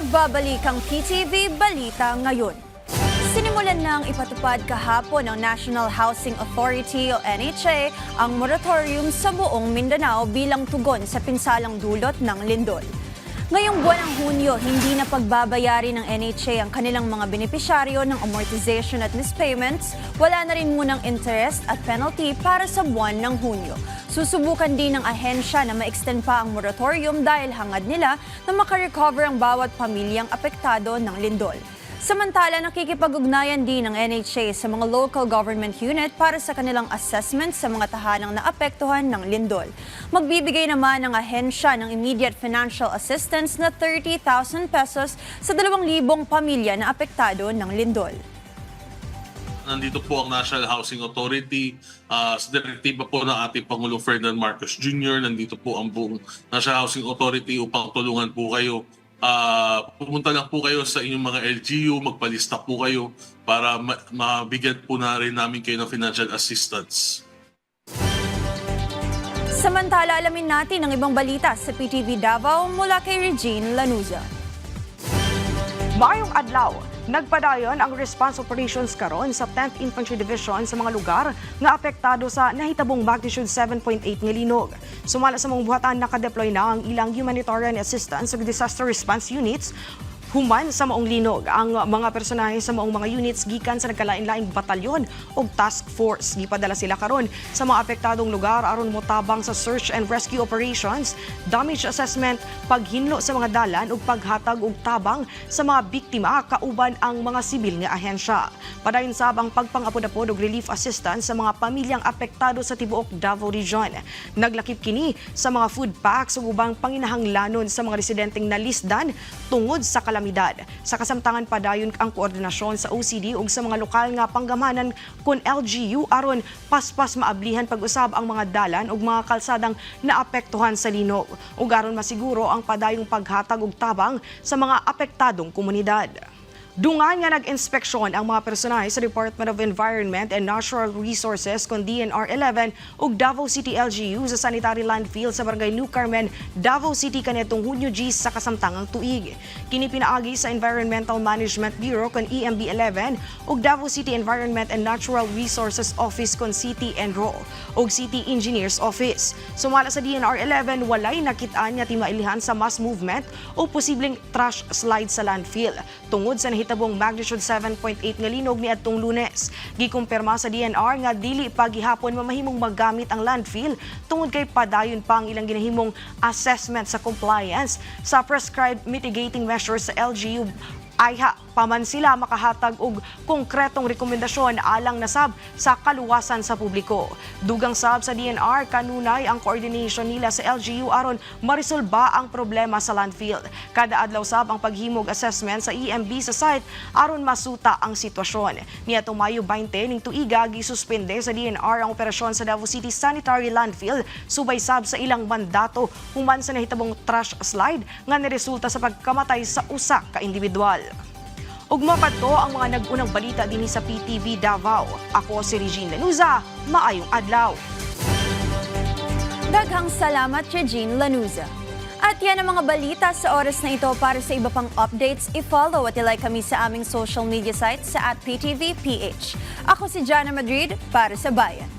Nagbabalik ang PTV Balita ngayon. Sinimulan ng ipatupad kahapon ng National Housing Authority o NHA ang moratorium sa buong Mindanao bilang tugon sa pinsalang dulot ng lindol. Ngayong buwan ng Hunyo, hindi na pagbabayari ng NHA ang kanilang mga benepisyaryo ng amortization at mispayments. Wala na rin munang interest at penalty para sa buwan ng Hunyo. Susubukan din ng ahensya na ma-extend pa ang moratorium dahil hangad nila na makarecover ang bawat pamilyang apektado ng lindol. Samantala, nakikipag-ugnayan din ng NHA sa mga local government unit para sa kanilang assessment sa mga tahanang naapektuhan ng lindol. Magbibigay naman ng ahensya ng immediate financial assistance na 30,000 pesos sa 2,000 pamilya na apektado ng lindol. Nandito po ang National Housing Authority sa direktiba po ng ating Pangulong Ferdinand Marcos Jr. Nandito po ang buong National Housing Authority upang tulungan po kayo. Pumunta lang po kayo sa inyong mga LGU, magpalista po kayo para mabigyan po na rin namin kayo ng financial assistance. Samantala, alamin natin ang ibang balita sa PTV Davao mula kay Regine Lanuza. Maayong adlaw, nagpadayon ang response operations karon sa 10th Infantry Division sa mga lugar nga apektado sa nahitabong magnitude 7.8 nga linog. Sumala sa mga buhatan, nakadeploy na ang ilang humanitarian assistance ug disaster response units human sa maong linog. Ang mga personahe sa maong mga units gikan sa nagkalain-laing batalyon o task force. Gipadala sila karon sa mga apektadong lugar aron motabang sa search and rescue operations, damage assessment, paghinlo sa mga dalan ug paghatag og tabang sa mga biktima kauban ang mga sibil nga ahensya. Padayon sab ang pagpangapod-apod og relief assistance sa mga pamilyang apektado sa tibuok Davao Region. Naglakip kini sa mga food packs ug ubang panginahanglanon sa mga residenteng nalisdan tungod sa kalamidad. Sa kasamtangan, padayon ang koordinasyon sa OCD ug sa mga lokal nga panggamanan kun LGU aron paspas maablihan pag-usab ang mga dalan ug mga kalsadang naapektuhan sa linog ug aron masiguro ang padayong paghatag og tabang sa mga apektadong komunidad. Dungan nga nag-inspeksyon ang mga personahe sa Department of Environment and Natural Resources kon DNR-11 ug Davao City LGU sa sanitary landfill sa barangay New Carmen, Davao City kanetong Hunyo G sa kasamtangang tuig. Kini pinaagi sa Environmental Management Bureau kon EMB-11 ug Davao City Environment and Natural Resources Office kon City Enro ug City Engineers Office. Sumala sa DNR-11, walay nakitaan nga timailihan sa mass movement o posibleng trash slide sa landfill tungod sa nahitabong magnitude 7.8 nga linog niadtong Lunes. Gikumpirma sa DNR nga dili pa gihapon mamahimong magamit ang landfill tungod kay padayon pa ang ilang ginahimong assessment sa compliance sa prescribed mitigating measures sa LGU. Ayha paman sila makahatag og konkretong rekomendasyon alang nasab sa kaluwasan sa publiko. Dugang sab sa DNR kanunay ang coordination nila sa LGU aron marisolba ang problema sa landfill. Kada adlaw sab ang paghimog assessment sa EMB sa site aron masuta ang sitwasyon. Niadtong Mayo 20 ning tuiga gisuspende sa DNR ang operasyon sa Davao City Sanitary Landfill subay sab sa ilang mandato human sa nahitabong trash slide nga niresulta sa pagkamatay sa usa ka individual. Ug mapadto ang mga nag-unang balita dinhi sa PTV Davao. Ako si Regine Lanuza, maayong adlaw. Daghang salamat, Regine Lanuza. At yan ang mga balita sa oras na ito. Para sa iba pang updates, i-follow at i-like kami sa aming social media sites sa @PTVPH. Ako si Jana Madrid para sa Bayan.